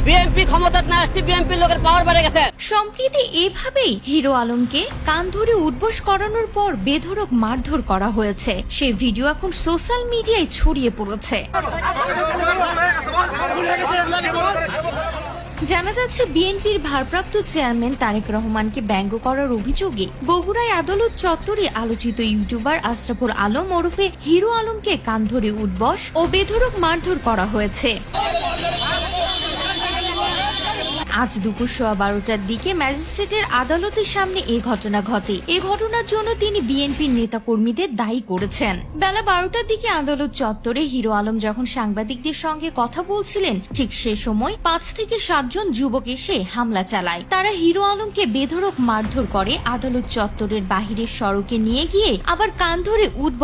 BNP ক্ষমতায় না আসতে বিএনপির লোকের পাওয়ার বেড়ে গেছে। সম্প্রতি এভাবেই হিরো আলমকে কান ধরে উঠবোস করানোর পর বেধড়ক মারধর করা হয়েছে। সেই ভিডিও এখন সোশ্যাল মিডিয়ায় ছড়িয়ে পড়েছে। জানা যাচ্ছে বিএনপির ভারপ্রাপ্ত চেয়ারম্যান তারেক রহমানকে ব্যঙ্গ করার অভিযোগে বগুড়ায় আদালত চত্বরে আলোচিত ইউটিউবার আশরাফুল আলম ওরফে হিরো আলমকে কান ধরে উঠবস ও বেধড়ক মারধর করা হয়েছে। আজ দুপুর 12:15টার দিকে ম্যাজিস্ট্রেটের আদালতের সামনে এ ঘটনা ঘটে। এ ঘটনার জন্য তিনি বিএনপির নেতাকর্মীদের দায়ী করেছেন। বেলা 12টার দিকে আদালত চত্বরে হিরো আলম যখন সাংবাদিকদের সঙ্গে কথা বলছিলেন, ঠিক সে সময় 5 থেকে 7 জন যুবক এসে হামলা চালায়। তারা হিরো আলমকে বেধড়ক মারধর করে আদালত চত্বরের বাহিরের সড়কে নিয়ে গিয়ে আবার কান ধরে উঠবস